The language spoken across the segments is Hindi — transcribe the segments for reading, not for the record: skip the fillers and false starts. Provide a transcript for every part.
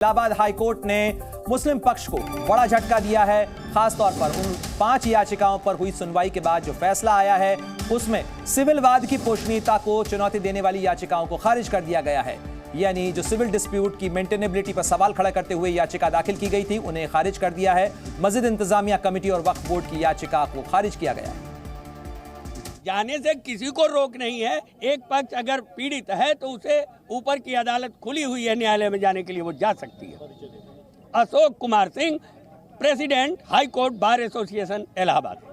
इलाहाबाद हाईकोर्ट ने मुस्लिम पक्ष को बड़ा झटका दिया है। खासतौर पर उन 5 याचिकाओं पर हुई सुनवाई के बाद जो फैसला आया है उसमें सिविल वाद की पोषणीयता को चुनौती देने वाली याचिकाओं को खारिज कर दिया गया है। यानी जो सिविल डिस्प्यूट की मेंटेनेबिलिटी पर सवाल खड़ा करते हुए याचिका दाखिल की गई थी उन्हें खारिज कर दिया है। मस्जिद इंतजामिया कमेटी और वक्फ बोर्ड की याचिका को खारिज किया गया है। जाने से किसी को रोक नहीं है। एक पक्ष अगर पीड़ित है तो उसे ऊपर की अदालत खुली हुई है, न्यायालय में जाने के लिए वो जा सकती है। Ashok Kumar Singh, president high court bar association Allahabad.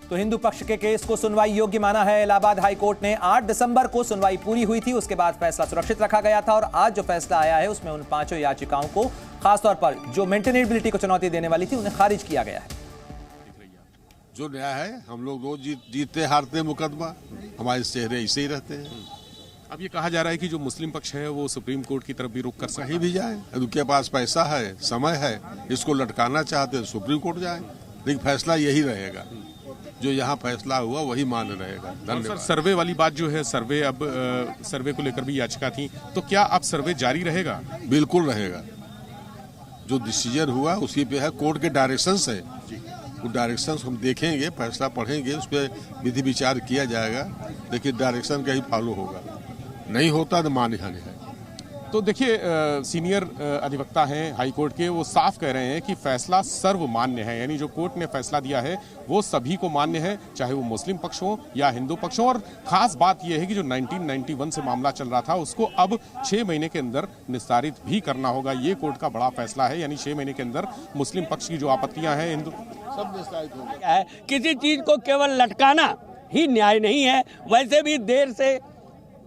तो हिंदू पक्ष के केस को सुनवाई योग्य माना है। इलाहाबाद हाई कोर्ट ने 8 दिसंबर को सुनवाई पूरी हुई थी, उसके बाद फैसला सुरक्षित रखा गया था और आज जो फैसला आया है उसमें उन 5 याचिकाओं को खासतौर पर जो मेंटेनेबिलिटी को चुनौती देने वाली थी उन्हें खारिज किया गया है। जो न्याय है, हम लोग रोज जीतते हारते मुकदमा, हमारे चेहरे ऐसे ही रहते हैं। अब ये कहा जा रहा है कि जो मुस्लिम पक्ष है वो सुप्रीम कोर्ट की तरफ भी रुख कर कहीं भी जाए, उनके पास पैसा है, समय है, इसको लटकाना चाहते हैं सुप्रीम कोर्ट जाए, लेकिन फैसला यही रहेगा। जो यहाँ फैसला हुआ वही मान्य रहेगा। धन्यवाद। सर्वे वाली बात जो है, सर्वे अब सर्वे को लेकर भी याचिका थी, तो क्या अब सर्वे जारी रहेगा? बिल्कुल रहेगा। जो डिसीजन हुआ उसी पे है, कोर्ट के डायरेक्शंस है, वो डायरेक्शंस हम देखेंगे, फैसला पढ़ेंगे, उस पर विधि विचार किया जाएगा, लेकिन डायरेक्शन का ही फॉलो होगा। नहीं होता तो मानहानि है। तो देखिए, सीनियर अधिवक्ता हैं हाई कोर्ट के, वो साफ कह रहे हैं कि फैसला सर्वमान्य है, यानी जो कोर्ट ने फैसला दिया है वो सभी को मान्य है, चाहे वो मुस्लिम पक्ष हो या हिंदू पक्ष हो। और खास बात यह है कि जो 1991 से मामला चल रहा था उसको अब 6 महीने के अंदर निस्तारित भी करना होगा। ये कोर्ट का बड़ा फैसला है, यानी 6 महीने के अंदर मुस्लिम पक्ष की जो आपत्तियां हैं हिंदू सब निस्तारित हो गया। किसी चीज को केवल लटकाना ही न्याय नहीं है। वैसे भी देर से,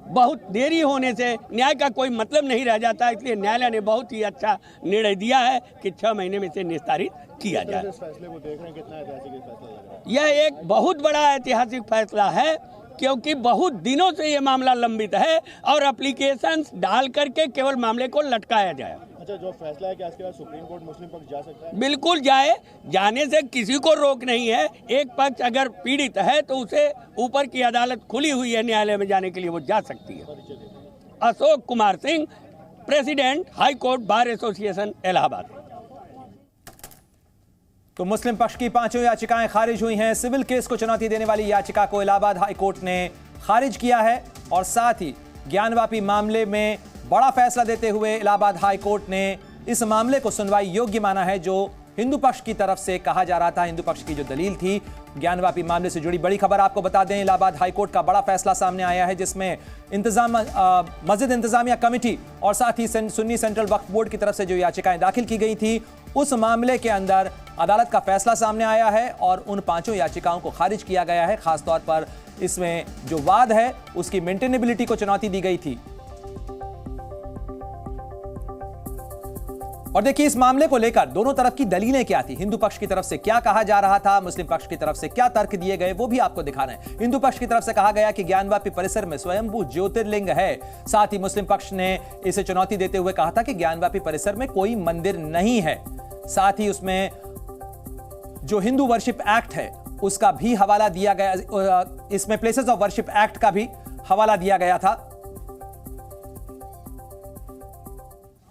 बहुत देरी होने से न्याय का कोई मतलब नहीं रह जाता, इसलिए न्यायालय ने बहुत ही अच्छा निर्णय दिया है कि 6 महीने में से निस्तारित किया जाए। इस फैसले को देख रहे हैं, कितना ऐतिहासिक फैसला लग रहा है? यह एक बहुत बड़ा ऐतिहासिक फैसला है, क्योंकि बहुत दिनों से ये मामला लंबित है और एप्लीकेशंस डाल करके केवल मामले को लटकाया जाए। अच्छा, जो फैसला है कि इसके बाद सुप्रीम कोर्ट मुस्लिम पक्ष जा सकता है? बिल्कुल जाए, जाने से किसी को रोक नहीं है। एक पक्ष अगर पीड़ित है तो उसे ऊपर की अदालत खुली हुई है, न्यायालय में जाने के लिए वो जा सकती है। Ashok Kumar Singh, president high court bar association Allahabad. तो मुस्लिम पक्ष की 5 याचिकाएं खारिज हुई हैं। सिविल केस को चुनौती देने वाली याचिका को इलाहाबाद हाई कोर्ट ने खारिज किया है और साथ ही ज्ञानवापी मामले में बड़ा फैसला देते हुए इलाहाबाद हाई कोर्ट ने इस मामले को सुनवाई योग्य माना है। जो हिंदू पक्ष की तरफ से कहा जा रहा था, हिंदू पक्ष की जो दलील थी ज्ञानवापी मामले से जुड़ी बड़ी खबर आपको बता दें, इलाहाबाद हाई कोर्ट का बड़ा फैसला सामने आया है जिसमें मस्जिद इंतजामिया कमेटी और साथ ही सुन्नी सेंट्रल वक्फ बोर्ड की तरफ से जो याचिकाएं दाखिल की गई थी उस मामले के अंदर अदालत का फैसला सामने आया है और उन 5 याचिकाओं को खारिज किया गया है। खासतौर पर इसमें जो वाद है उसकी मेंटेनेबिलिटी को चुनौती दी गई थी। और देखिए, इस मामले को लेकर दोनों तरफ की दलीलें क्या थी, हिंदू पक्ष की तरफ से क्या कहा जा रहा था, मुस्लिम पक्ष की तरफ से क्या तर्क दिए गए, वो भी आपको दिखा रहे हैं। हिंदू पक्ष की तरफ से कहा गया कि ज्ञानवापी परिसर में स्वयंभू ज्योतिर्लिंग है। साथ ही मुस्लिम पक्ष ने इसे चुनौती देते हुए कहा था कि ज्ञानवापी परिसर में कोई मंदिर नहीं है। साथ ही उसमें जो हिंदू वर्शिप एक्ट है उसका भी हवाला दिया गया, इसमें प्लेसेस ऑफ वर्शिप एक्ट का भी हवाला दिया गया था।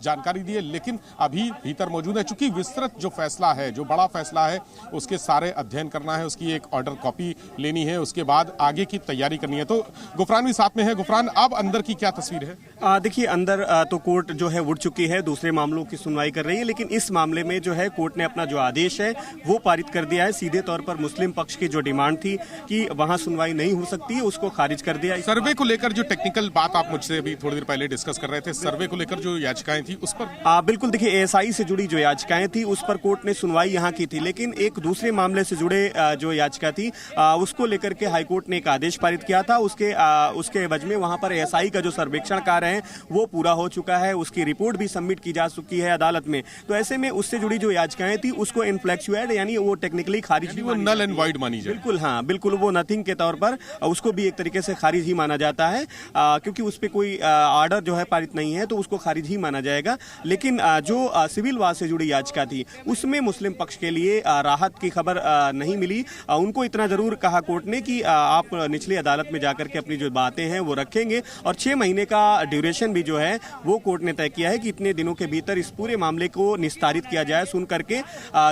जानकारी दी है, लेकिन अभी भीतर मौजूद है। चूंकि विस्तृत जो फैसला है, जो बड़ा फैसला है, उसके सारे अध्ययन करना है, उसकी एक ऑर्डर कॉपी लेनी है, उसके बाद आगे की तैयारी करनी है। तो गुफरान भी साथ में है। गुफरान, अब अंदर की क्या तस्वीर है? देखिए, अंदर तो कोर्ट जो है उठ चुकी है, दूसरे मामलों की सुनवाई कर रही है, लेकिन इस मामले में जो है कोर्ट ने अपना जो आदेश है वो पारित कर दिया है। सीधे तौर पर मुस्लिम पक्ष की जो डिमांड थी कि वहां सुनवाई नहीं हो सकती है उसको खारिज कर दिया। सर्वे को लेकर जो टेक्निकल बात आप मुझसे अभी थोड़ी देर पहले डिस्कस कर रहे थे, सर्वे को लेकर जो याचिकाएं थी उस पर बिल्कुल, देखिए, एएसआई से जुड़ी जो याचिकाएं थी उस पर कोर्ट ने सुनवाई यहां की थी, लेकिन एक दूसरे मामले से जुड़े जो याचिका थी उसको लेकर के हाईकोर्ट ने एक आदेश पारित किया था। उसके एवज में वहां पर एएसआई का जो सर्वेक्षण कार्य है वो पूरा हो चुका है, उसकी रिपोर्ट भी सबमिट की जा चुकी है अदालत में। तो ऐसे में उससे जुड़ी जो याचिकाएं थी उसको इनफ्लेक्चुएट यानी वो टेक्निकली खारिज, वो नल एंड वाइड मानी जाए। बिल्कुल, हाँ बिल्कुल, वो नथिंग के तौर पर उसको भी एक तरीके से खारिज ही माना जाता है, क्योंकि उस पर कोई ऑर्डर जो है पारित नहीं है, तो उसको खारिज ही माना जाएगा। लेकिन जो सिविल वाद से जुड़ी याचिका थी उसमें मुस्लिम पक्ष के लिए राहत की खबर नहीं मिली। उनको इतना जरूर कहा कोर्ट ने कि आप निचली अदालत में जाकर के अपनी जो बातें हैं वो रखेंगे, और 6 महीने का ड्यूरेशन भी जो है वो कोर्ट ने तय किया है कि इतने दिनों के भीतर इस पूरे मामले को निस्तारित किया जाए, सुन करके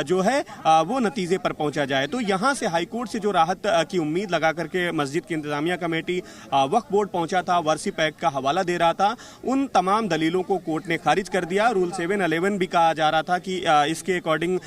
जो है वो नतीजे पर पहुंचा जाए। तो यहां से हाईकोर्ट से जो राहत की उम्मीद लगा करके मस्जिद की इंतजामिया कमेटी, वक्फ बोर्ड पहुंचा था, वर्शिप एक्ट का हवाला दे रहा था, उन तमाम दलीलों को कोर्ट ने खारिज कर दिया। रूल 711 भी कहा जा रहा था कि इसके अकॉर्डिंग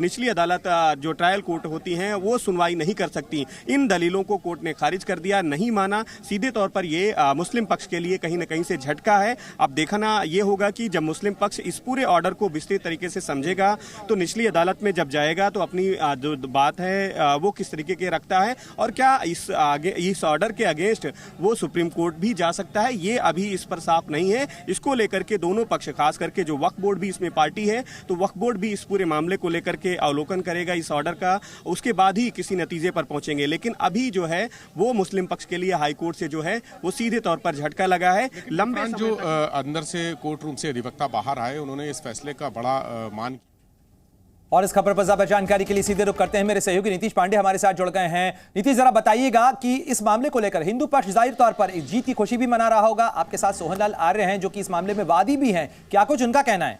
निचली अदालत जो ट्रायल कोर्ट होती हैं वो सुनवाई नहीं कर सकती। इन दलीलों को कोर्ट ने खारिज कर दिया, नहीं माना। सीधे तौर पर ये मुस्लिम पक्ष के लिए कहीं न कहीं से झटका है। अब देखना ये होगा कि जब मुस्लिम पक्ष इस पूरे ऑर्डर को विस्तृत तरीके से समझेगा तो निचली अदालत में जब जाएगा तो अपनी जो बात है वो किस तरीके के रखता है, और क्या इस ऑर्डर के अगेंस्ट वो सुप्रीम कोर्ट भी जा सकता है, ये अभी इस पर साफ नहीं है। इसको लेकर के दोनों पक्ष, खास करके जो वक्फ बोर्ड भी इसमें पार्टी है, तो वक्फ बोर्ड भी इस पूरे मामले को लेकर के अवलोकन करेगा इस ऑर्डर का, उसके बाद ही किसी नतीजे पर पहुंचेंगे। लेकिन अभी जो है वो मुस्लिम पक्ष के लिए हाई कोर्ट से जो है वो सीधे तौर पर झटका लगा है। लंबे जो अंदर से कोर्ट रूम से अधिवक्ता बाहर आए, उन्होंने इस फैसले का बड़ा मान। और इस खबर पर ज्यादा जानकारी के लिए सीधे रुख करते हैं, मेरे सहयोगी नीतीश पांडे हमारे साथ जुड़ गए हैं। नीतीश, जरा बताइएगा कि इस मामले को लेकर हिंदू पक्ष जाहिर तौर पर इस जीत की खुशी भी मना रहा होगा, आपके साथ सोहनलाल आर्य हैं जो कि इस मामले में वादी भी हैं, क्या कुछ उनका कहना है?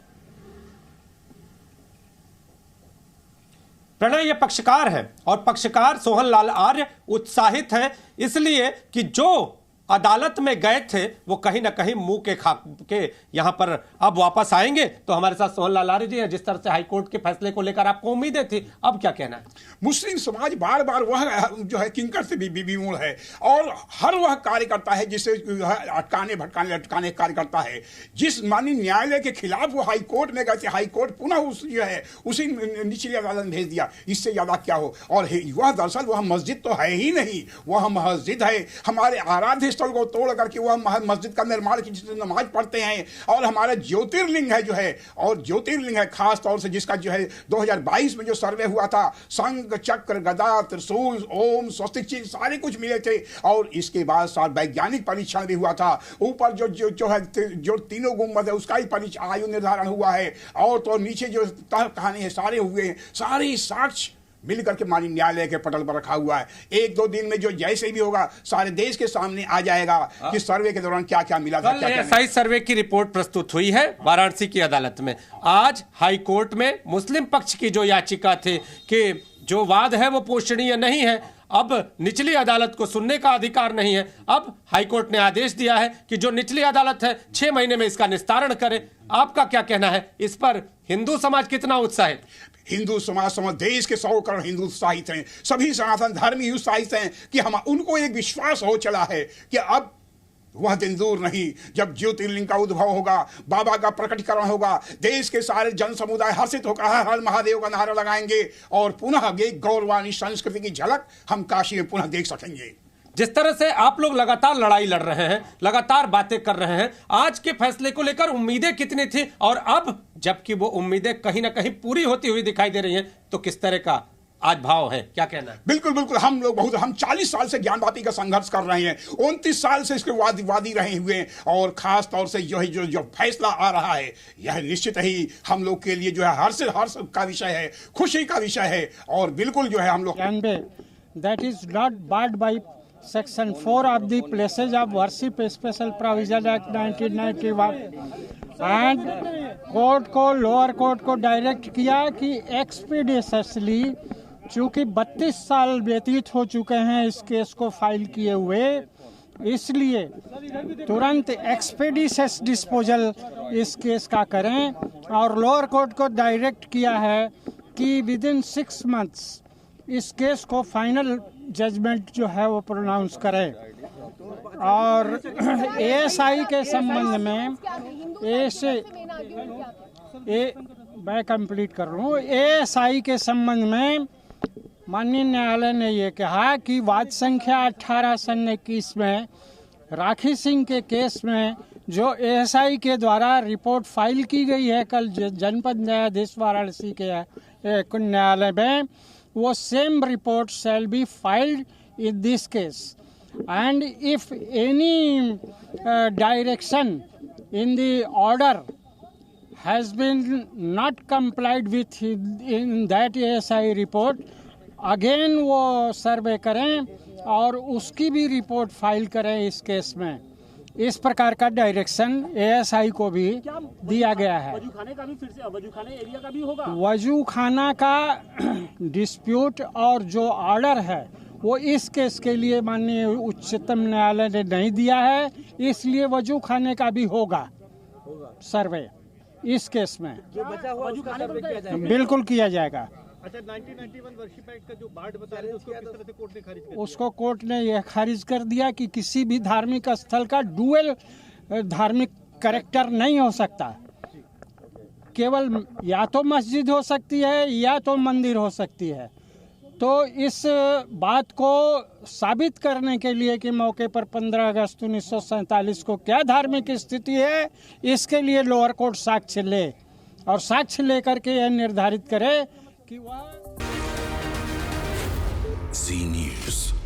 प्रणय, ये पक्षकार है और पक्षकार सोहनलाल आर्य उत्साहित है, इसलिए कि जो अदालत में गए थे वो कहीं ना कहीं मुंह के खा के यहां पर अब वापस आएंगे। तो हमारे साथ सोहनलाल आर्य जी हैं। जिस तरह से हाईकोर्ट के फैसले को लेकर आपको उम्मीदें थी, अब क्या कहना है? मुस्लिम समाज बार बार वह जो है किंकर से भी विमूढ़ है, और हर वह कार्य करता है जिसे अटकाने भटकाने लटकाने कार्य करता है। जिस माननीय न्यायालय के खिलाफ वो हाईकोर्ट में गए थे, हाईकोर्ट पुनः उस जो है उसी निचली अदालत में भेज दिया, इससे ज्यादा क्या हो। और वह दरअसल वह मस्जिद तो है ही नहीं, वह मस्जिद है हमारे आराध्य स्थल को तोड़ करके वह मस्जिद का निर्माण की, जिसमें नमाज पढ़ते हैं, और हमारा ज्योतिर्लिंग है जो है, और ज्योतिर्लिंग है खास तौर से जिसका जो है 2022 में जो सर्वे हुआ था, शंख चक्र गदा त्रिशूल ओम स्वस्तिक चीज सारे कुछ मिले थे, और इसके बाद वैज्ञानिक परीक्षण भी हुआ था। ऊपर जो है जो तीनों गुंबद है उसका ही परीक्षण आयु निर्धारण हुआ है, और तो नीचे जो कहानी है सारे हुए हैं, सारे साक्ष्य मिलकर के माननीय न्यायालय के पटल पर रखा हुआ है। 1-2 दिन में जो जैसे भी होगा सारे देश के सामने आ जाएगा कि सर्वे के दौरान क्या क्या मिला था। सही सर्वे की रिपोर्ट प्रस्तुत हुई है वाराणसी की अदालत में। आज हाई कोर्ट में मुस्लिम पक्ष की जो याचिका थी कि जो वाद है वो पोषणीय नहीं है, अब निचली अदालत को सुनने का अधिकार नहीं है। अब हाईकोर्ट ने आदेश दिया है कि जो निचली अदालत है 6 महीने में इसका निस्तारण करे। आपका क्या कहना है इस पर? हिंदू समाज कितना उत्साहित? हिंदू समाज देश के 100 करोड़ हिंदू उत्साहित हैं, सभी सनातन धर्मी उत्साहित हैं कि हम उनको एक विश्वास हो चला है कि अब वह दिन दूर नहीं जब ज्योतिर्लिंग का उद्भव होगा, बाबा का प्रकटीकरण होगा, देश के सारे जन समुदाय हर्षित होकर हर हर महादेव का नारा लगाएंगे, और पुनः एक गौरवानी संस्कृति की झलक हम काशी में पुनः देख सकेंगे। जिस तरह से आप लोग लगातार लड़ाई लड़ रहे हैं, लगातार बातें कर रहे हैं, आज के फैसले को लेकर उम्मीदें कितनी थी, और अब जबकि वो उम्मीदें कहीं ना कहीं पूरी होती हुई दिखाई दे रही हैं, तो किस तरह का आज भाव है, क्या कहना है? बिल्कुल बिल्कुल, हम 40 साल से ज्ञानवापी का संघर्ष कर रहे हैं, 29 साल से इसके वादी रहे हुए हैं, और खास तौर से जो फैसला आ रहा है यह निश्चित ही हम लोग के लिए जो है हर्ष का विषय है, खुशी का विषय है, और बिल्कुल जो है हम लोग that is not barred by section 4 of the places of worship special provision act 1991, and court को, लोअर कोर्ट को डायरेक्ट किया कि एक्सपीडिशसली, चूंकि 32 साल व्यतीत हो चुके हैं इस केस को फाइल किए हुए, इसलिए तुरंत एक्सपीडिशस डिस्पोजल इस केस का करें, और लोअर कोर्ट को डायरेक्ट किया है कि विदिन 6 मंथ्स इस केस को फाइनल जजमेंट जो है वो प्रोनाउंस करें। और एएसआई के संबंध में मैं कंप्लीट कर रहा हूँ। एएसआई के संबंध में माननीय न्यायालय ने ये कहा कि वाद संख्या 18/21 में राखी सिंह के केस में जो एएसआई के द्वारा रिपोर्ट फाइल की गई है कल जनपद न्यायाधीश वाराणसी के न्यायालय में, वो same report shall be filed in this case, and if any direction in the order has been not complied with in that ASI report, again वो सर्वे करें और उसकी भी रिपोर्ट फाइल करें इस केस में। इस प्रकार का डायरेक्शन एएसआई को भी दिया गया है। वजूखाने का भी फिर से वजूखाने एरिया का भी होगा। वजूखाना का डिस्प्यूट और जो ऑर्डर है वो इस केस के लिए माननीय उच्चतम न्यायालय ने नहीं दिया है, इसलिए वजूखाने का भी होगा सर्वे इस केस में। जो बचा हुआ बिल्कुल किया जाएगा। अच्छा, 1991 वर्षीपैक्ट का जो बार्ड बता रहे थे उसको किस तरह से कोर्ट ने खारिज कर दिया? उसको कोर्ट ने यह खारिज कर दिया कि किसी भी धार्मिक स्थल का डुअल धार्मिक कैरेक्टर नहीं हो सकता, केवल या तो मस्जिद हो सकती है या तो मंदिर हो सकती है। तो इस बात को साबित करने के लिए कि मौके पर 15 अगस्त 1947 को क्या धार्मिक स्थिति है, इसके लिए लोअर कोर्ट साक्ष्य ले और साक्ष्य लेकर के यह निर्धारित करे कि वह जी न्यूज़।